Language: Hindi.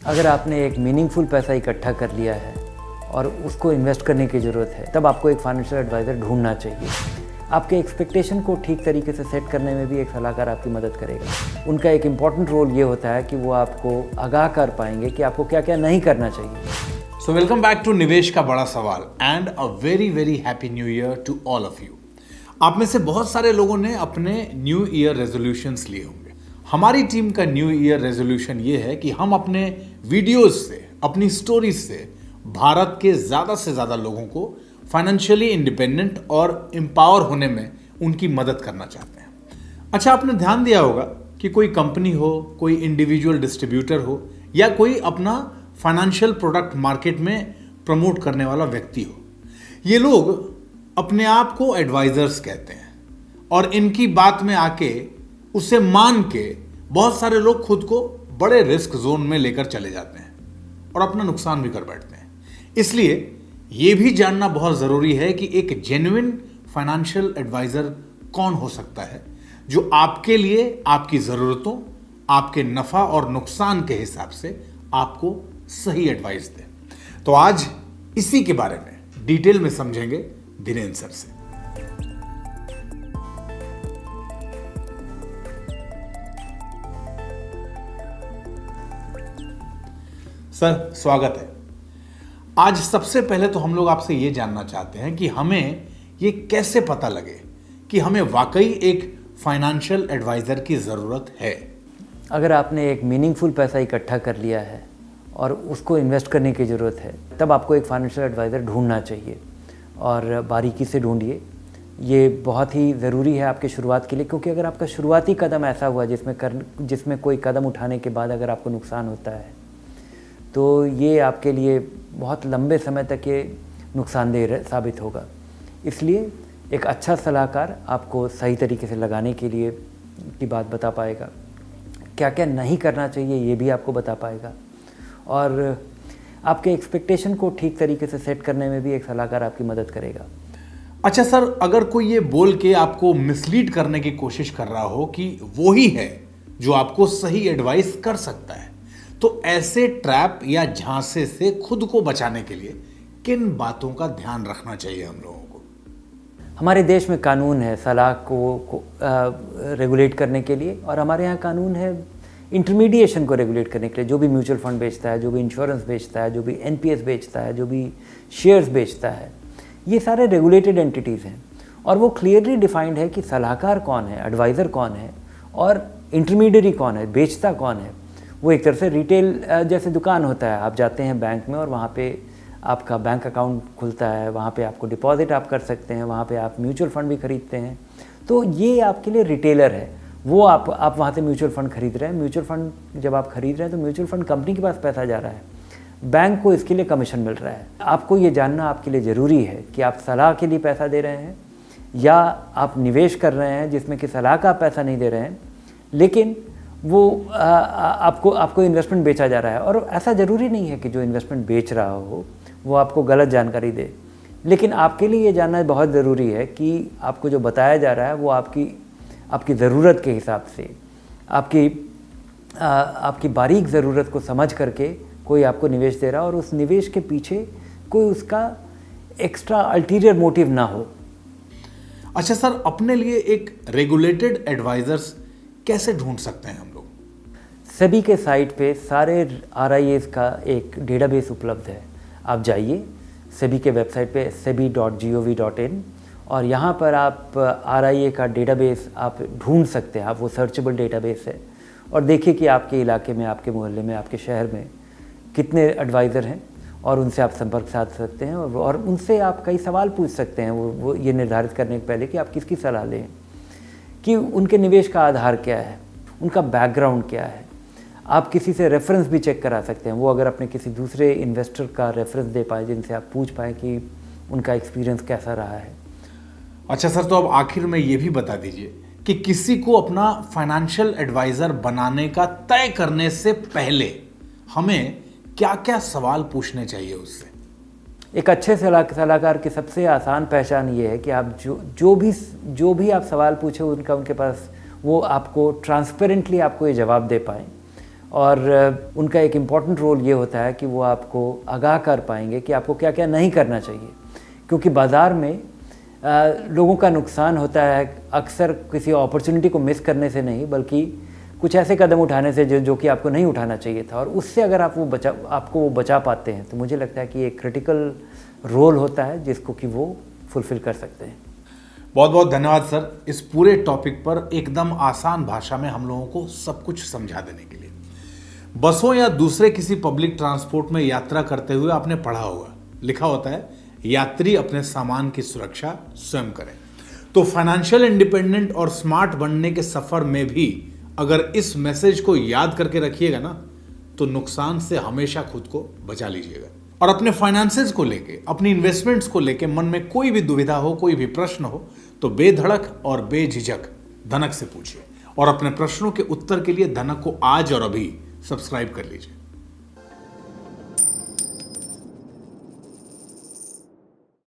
अगर आपने एक मीनिंगफुल पैसा इकट्ठा कर लिया है और उसको इन्वेस्ट करने की ज़रूरत है, तब आपको एक फाइनेंशियल एडवाइज़र ढूंढना चाहिए। आपके एक्सपेक्टेशन को ठीक तरीके से सेट करने में भी एक सलाहकार आपकी मदद करेगा। उनका एक इम्पॉर्टेंट रोल ये होता है कि वो आपको आगाह कर पाएंगे कि आपको क्या क्या नहीं करना चाहिए। सो वेलकम बैक टू निवेश का बड़ा सवाल and a very very happy new year to all of you. आप में से बहुत सारे लोगों ने अपने न्यू ईयर रेजोल्यूशंस लिए होंगे। हमारी टीम का न्यू ईयर रेजोल्यूशन ये है कि हम अपने वीडियोज से, अपनी स्टोरीज से भारत के ज़्यादा से ज़्यादा लोगों को फाइनेंशियली इंडिपेंडेंट और एम्पावर होने में उनकी मदद करना चाहते हैं। अच्छा, आपने ध्यान दिया होगा कि कोई कंपनी हो, कोई इंडिविजुअल डिस्ट्रीब्यूटर हो या कोई अपना फाइनेंशियल प्रोडक्ट मार्केट में प्रमोट करने वाला व्यक्ति हो, ये लोग अपने आप को एडवाइजर्स कहते हैं और इनकी बात में आके उसे मान के बहुत सारे लोग खुद को बड़े रिस्क जोन में लेकर चले जाते हैं और अपना नुकसान भी कर बैठते हैं। इसलिए यह भी जानना बहुत जरूरी है कि एक जेन्युइन फाइनेंशियल एडवाइजर कौन हो सकता है जो आपके लिए, आपकी जरूरतों, आपके नफा और नुकसान के हिसाब से आपको सही एडवाइस दे। तो आज इसी के बारे में डिटेल में समझेंगे धीरेन्द्र सर से। सर, स्वागत है। आज सबसे पहले तो हम लोग आपसे यह जानना चाहते हैं कि हमें ये कैसे पता लगे कि हमें वाकई एक फाइनेंशियल एडवाइजर की ज़रूरत है। अगर आपने एक मीनिंगफुल पैसा इकट्ठा कर लिया है और उसको इन्वेस्ट करने की ज़रूरत है, तब आपको एक फाइनेंशियल एडवाइज़र ढूंढना चाहिए और बारीकी से ढूंढिए। ये बहुत ही ज़रूरी है आपके शुरुआत के लिए, क्योंकि अगर आपका शुरुआती कदम ऐसा हुआ जिसमें कोई कदम उठाने के बाद अगर आपको नुकसान होता है, तो ये आपके लिए बहुत लंबे समय तक ये नुकसानदेह साबित होगा। इसलिए एक अच्छा सलाहकार आपको सही तरीके से लगाने के लिए की बात बता पाएगा, क्या क्या नहीं करना चाहिए ये भी आपको बता पाएगा, और आपके एक्सपेक्टेशन को ठीक तरीके से सेट करने में भी एक सलाहकार आपकी मदद करेगा। अच्छा सर, अगर कोई ये बोल के आपको मिसलीड करने की कोशिश कर रहा हो कि वो ही है जो आपको सही एडवाइस कर सकता है, तो ऐसे ट्रैप या झांसे से खुद को बचाने के लिए किन बातों का ध्यान रखना चाहिए हम लोगों को? हमारे देश में कानून है सलाह को रेगुलेट करने के लिए, और हमारे यहाँ कानून है इंटरमीडिएशन को रेगुलेट करने के लिए। जो भी म्यूचुअल फंड बेचता है, जो भी इंश्योरेंस बेचता है, जो भी एनपीएस बेचता है, जो भी शेयर्स बेचता है, ये सारे रेगुलेटेड एंटिटीज़ हैं और वो क्लियरली डिफाइंड है कि सलाहकार कौन है, एडवाइज़र कौन है और इंटरमीडियरी कौन है, बेचता कौन है। वो एक तरह से रिटेल जैसे दुकान होता है। आप जाते हैं बैंक में और वहाँ पे आपका बैंक अकाउंट खुलता है, वहाँ पे आपको डिपॉजिट आप कर सकते हैं, वहाँ पे आप म्यूचुअल फंड भी खरीदते हैं। तो ये आपके लिए रिटेलर है। वो आप वहाँ से म्यूचुअल फंड खरीद रहे हैं। म्यूचुअल फंड जब आप खरीद रहे हैं तो म्यूचुअल फंड कंपनी के पास पैसा जा रहा है, बैंक को इसके लिए कमीशन मिल रहा है। आपको ये जानना आपके लिए ज़रूरी है कि आप सलाह के लिए पैसा दे रहे हैं या आप निवेश कर रहे हैं जिसमें कि सलाह का पैसा नहीं दे रहे हैं, लेकिन वो आपको इन्वेस्टमेंट बेचा जा रहा है। और ऐसा ज़रूरी नहीं है कि जो इन्वेस्टमेंट बेच रहा हो वो आपको गलत जानकारी दे, लेकिन आपके लिए ये जानना बहुत ज़रूरी है कि आपको जो बताया जा रहा है वो आपकी ज़रूरत के हिसाब से, आपकी बारीक ज़रूरत को समझ करके कोई आपको निवेश दे रहा है और उस निवेश के पीछे कोई उसका एक्स्ट्रा अल्टीरियर मोटिव ना हो। अच्छा सर, अपने लिए एक रेगुलेटेड एडवाइजर्स कैसे ढूंढ सकते हैं हम लोग? सेबी के साइट पे सारे RIAs का एक डेटाबेस उपलब्ध है। आप जाइए सेबी के वेबसाइट पे sebi.gov.in और यहाँ पर आप RIA का डेटाबेस आप ढूंढ सकते हैं। आप वो सर्चेबल डेटाबेस है और देखिए कि आपके इलाके में, आपके मोहल्ले में, आपके शहर में कितने एडवाइज़र हैं और उनसे आप संपर्क साध सकते हैं और उनसे आप कई सवाल पूछ सकते हैं वो ये निर्धारित करने के पहले कि आप किसकी सलाह लें, कि उनके निवेश का आधार क्या है, उनका बैकग्राउंड क्या है। आप किसी से रेफरेंस भी चेक करा सकते हैं। वो अगर अपने किसी दूसरे इन्वेस्टर का रेफरेंस दे पाए जिनसे आप पूछ पाएँ कि उनका एक्सपीरियंस कैसा रहा है। अच्छा सर, तो अब आखिर में ये भी बता दीजिए कि किसी को अपना फाइनेंशियल एडवाइज़र बनाने का तय करने से पहले हमें क्या क्या सवाल पूछने चाहिए उससे? एक अच्छे सलाहकार की सबसे आसान पहचान ये है कि आप जो भी आप सवाल पूछे उनके पास वो आपको ट्रांसपेरेंटली आपको ये जवाब दे पाएँ। और उनका एक इम्पॉर्टेंट रोल ये होता है कि वो आपको आगाह कर पाएंगे कि आपको क्या क्या नहीं करना चाहिए, क्योंकि बाज़ार में लोगों का नुकसान होता है अक्सर किसी अपॉर्चुनिटी को मिस करने से नहीं, बल्कि कुछ ऐसे कदम उठाने से जो कि आपको नहीं उठाना चाहिए था, और उससे अगर आपको वो बचा पाते हैं तो मुझे लगता है कि एक क्रिटिकल रोल होता है जिसको कि वो फुलफ़िल कर सकते हैं। बहुत बहुत धन्यवाद सर, इस पूरे टॉपिक पर एकदम आसान भाषा में हम लोगों को सब कुछ समझा देने के लिए। बसों या दूसरे किसी पब्लिक ट्रांसपोर्ट में यात्रा करते हुए आपने पढ़ा होगा, लिखा होता है यात्री अपने सामान की सुरक्षा स्वयं करें। तो फाइनेंशियल इंडिपेंडेंट और स्मार्ट बनने के सफर में भी अगर इस मैसेज को याद करके रखिएगा ना, तो नुकसान से हमेशा खुद को बचा लीजिएगा। और अपने फाइनेंसेस को लेके, अपनी इन्वेस्टमेंट्स को लेके मन में कोई भी दुविधा हो, कोई भी प्रश्न हो, तो बेधड़क और बेझिझक धनक से पूछिए, और अपने प्रश्नों के उत्तर के लिए धनक को आज और अभी सब्सक्राइब कर लीजिए।